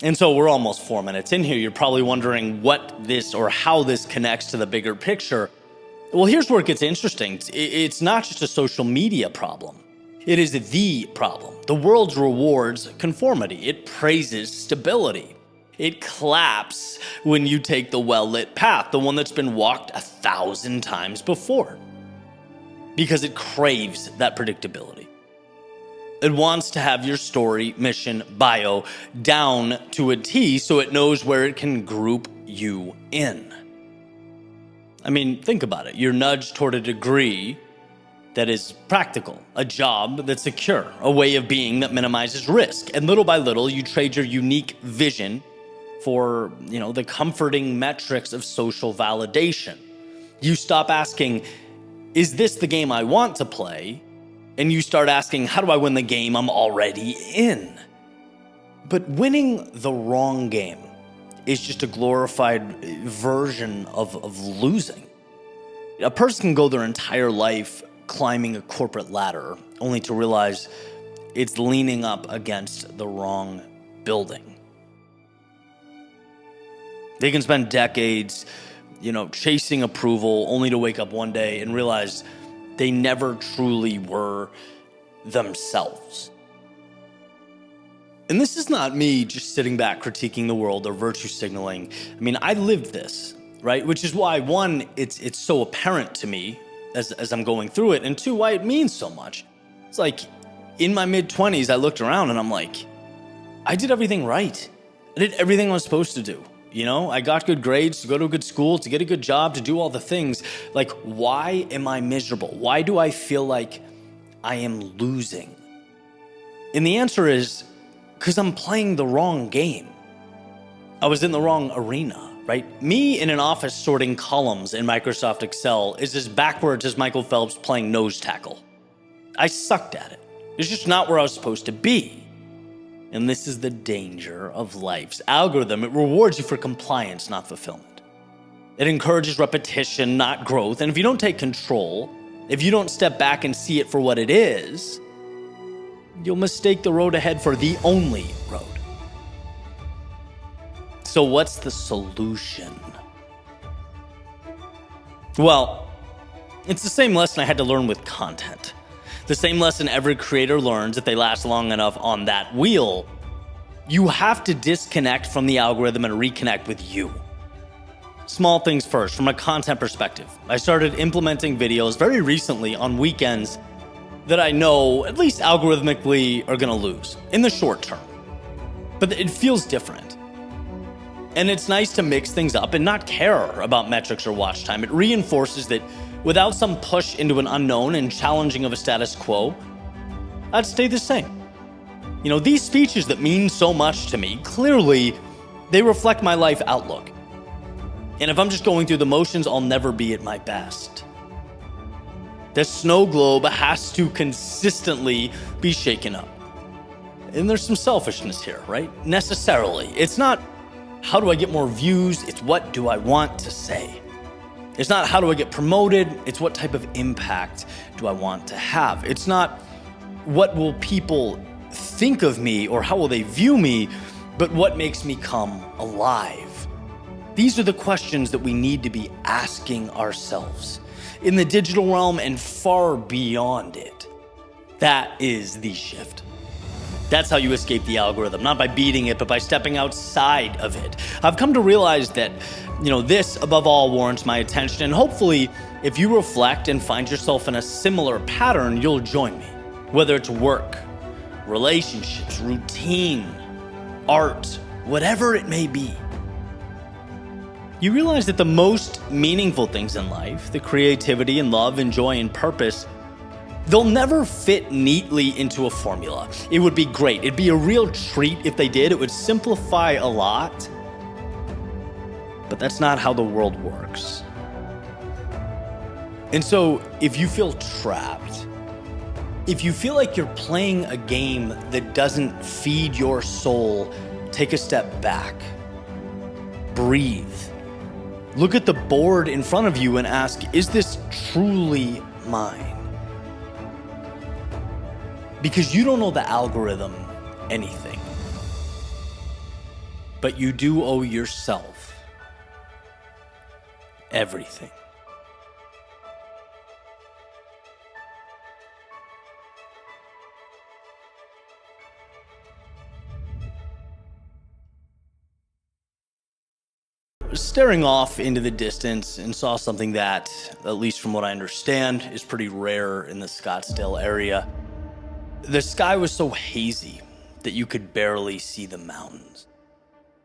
And so we're almost 4 minutes in here. You're probably wondering what this or how this connects to the bigger picture. Well, here's where it gets interesting. It's not just a social media problem. It is the problem. The world rewards conformity. It praises stability. It claps when you take the well-lit path, the one that's been walked 1,000 times before, because it craves that predictability. It wants to have your story, mission, bio down to a T so it knows where it can group you in. I mean, think about it. You're nudged toward a degree that is practical, a job that's secure, a way of being that minimizes risk. And little by little, you trade your unique vision for, the comforting metrics of social validation. You stop asking, is this the game I want to play? And you start asking, how do I win the game I'm already in? But winning the wrong game is just a glorified version of losing. A person can go their entire life climbing a corporate ladder only to realize it's leaning up against the wrong building. They can spend decades, chasing approval only to wake up one day and realize they never truly were themselves. And this is not me just sitting back critiquing the world or virtue signaling. I mean, I lived this, right? Which is why, one, it's so apparent to me as I'm going through it, and two, why it means so much. It's like in my mid-20s, I looked around and I'm like, I did everything right. I did everything I was supposed to do. I got good grades to go to a good school, to get a good job, to do all the things. Like, why am I miserable? Why do I feel like I am losing? And the answer is because I'm playing the wrong game. I was in the wrong arena, right? Me in an office sorting columns in Microsoft Excel is as backwards as Michael Phelps playing nose tackle. I sucked at it. It's just not where I was supposed to be. And this is the danger of life's algorithm. It rewards you for compliance, not fulfillment. It encourages repetition, not growth. And if you don't take control, if you don't step back and see it for what it is, you'll mistake the road ahead for the only road. So what's the solution? Well, it's the same lesson I had to learn with content. The same lesson every creator learns if they last long enough on that wheel. You have to disconnect from the algorithm and reconnect with you. Small things first, from a content perspective. I started implementing videos very recently on weekends that I know, at least algorithmically, are gonna lose in the short term. But it feels different. And it's nice to mix things up and not care about metrics or watch time. It reinforces that without some push into an unknown and challenging of a status quo, I'd stay the same. These speeches that mean so much to me, clearly, they reflect my life outlook. And if I'm just going through the motions, I'll never be at my best. The snow globe has to consistently be shaken up. And there's some selfishness here, right? Necessarily. It's not, how do I get more views? It's what do I want to say? It's not how do I get promoted, it's what type of impact do I want to have. It's not what will people think of me or how will they view me, but what makes me come alive. These are the questions that we need to be asking ourselves in the digital realm and far beyond it. That is the shift. That's how you escape the algorithm, not by beating it, but by stepping outside of it. I've come to realize that, this above all warrants my attention. And hopefully, if you reflect and find yourself in a similar pattern, you'll join me. Whether it's work, relationships, routine, art, whatever it may be. You realize that the most meaningful things in life, the creativity and love and joy and purpose, they'll never fit neatly into a formula. It would be great. It'd be a real treat if they did. It would simplify a lot. But that's not how the world works. And so if you feel trapped, if you feel like you're playing a game that doesn't feed your soul, take a step back. Breathe. Look at the board in front of you and ask, is this truly mine? Because you don't owe the algorithm anything. But you do owe yourself everything. Staring off into the distance and saw something that, at least from what I understand, is pretty rare in the Scottsdale area. The sky was so hazy that you could barely see the mountains.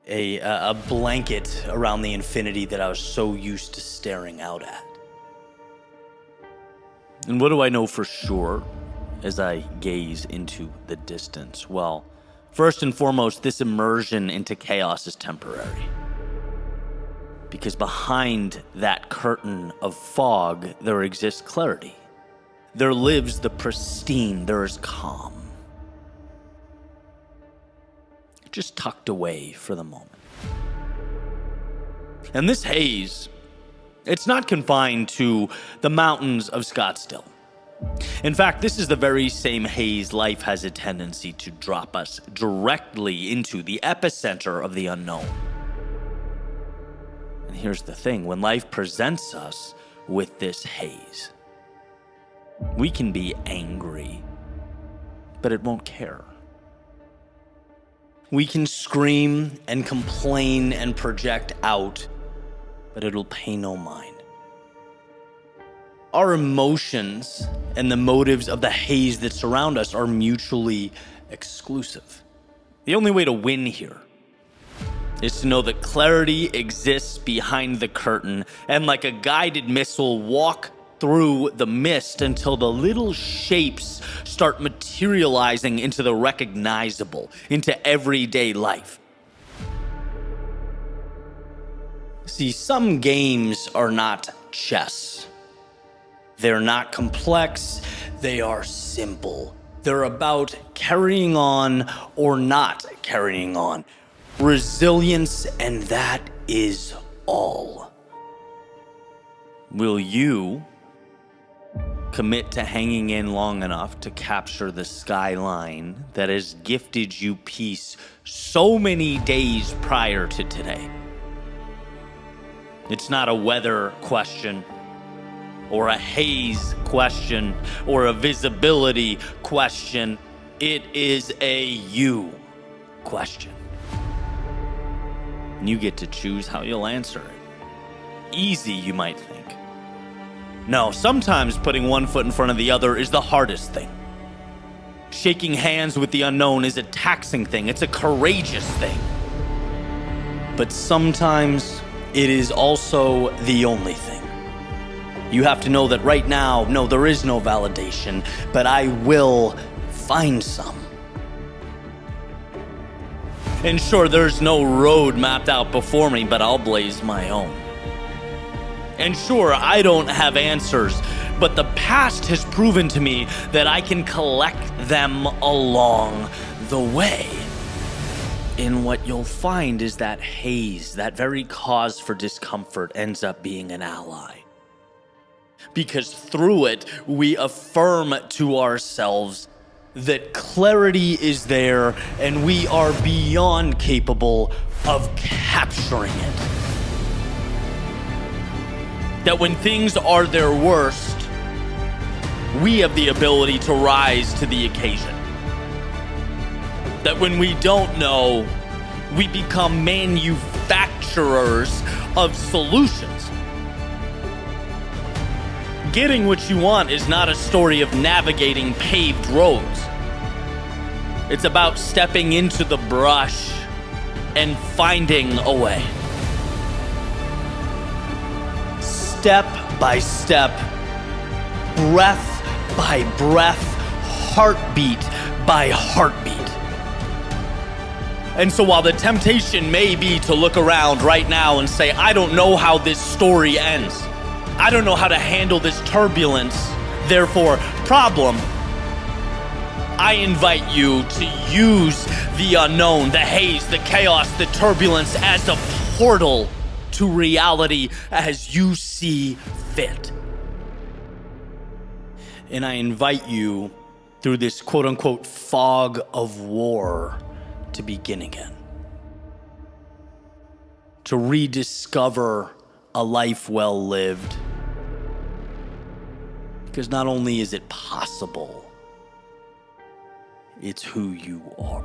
A blanket around the infinity that I was so used to staring out at. And what do I know for sure as I gaze into the distance? Well, first and foremost, this immersion into chaos is temporary. Because behind that curtain of fog, there exists clarity. There lives the pristine, there is calm. Just tucked away for the moment. And this haze, it's not confined to the mountains of Scottsdale. In fact, this is the very same haze life has a tendency to drop us directly into the epicenter of the unknown. And here's the thing, when life presents us with this haze, we can be angry, but it won't care. We can scream and complain and project out, but it'll pay no mind. Our emotions and the motives of the haze that surround us are mutually exclusive. The only way to win here is to know that clarity exists behind the curtain, and like a guided missile, walk through the mist until the little shapes start materializing into the recognizable, into everyday life. See, some games are not chess. They're not complex, they are simple. They're about carrying on or not carrying on. Resilience, and that is all. Will you commit to hanging in long enough to capture the skyline that has gifted you peace so many days prior to today? It's not a weather question, or a haze question, or a visibility question. It is a you question. And you get to choose how you'll answer it. Easy, you might think. No, sometimes putting one foot in front of the other is the hardest thing. Shaking hands with the unknown is a taxing thing. It's a courageous thing. But sometimes it is also the only thing. You have to know that right now, no, there is no validation, but I will find some. And sure, there's no road mapped out before me, but I'll blaze my own. And sure, I don't have answers, but the past has proven to me that I can collect them along the way. And what you'll find is that haze, that very cause for discomfort, ends up being an ally. Because through it, we affirm to ourselves that clarity is there and we are beyond capable of capturing it. That when things are their worst, we have the ability to rise to the occasion. That when we don't know, we become manufacturers of solutions. Getting what you want is not a story of navigating paved roads. It's about stepping into the brush and finding a way. Step by step, breath by breath, heartbeat by heartbeat. And so while the temptation may be to look around right now and say, I don't know how this story ends. I don't know how to handle this turbulence, therefore, problem. I invite you to use the unknown, the haze, the chaos, the turbulence as a portal to reality as you see fit. And I invite you through this quote-unquote fog of war to begin again. To rediscover a life well lived. Because not only is it possible, it's who you are.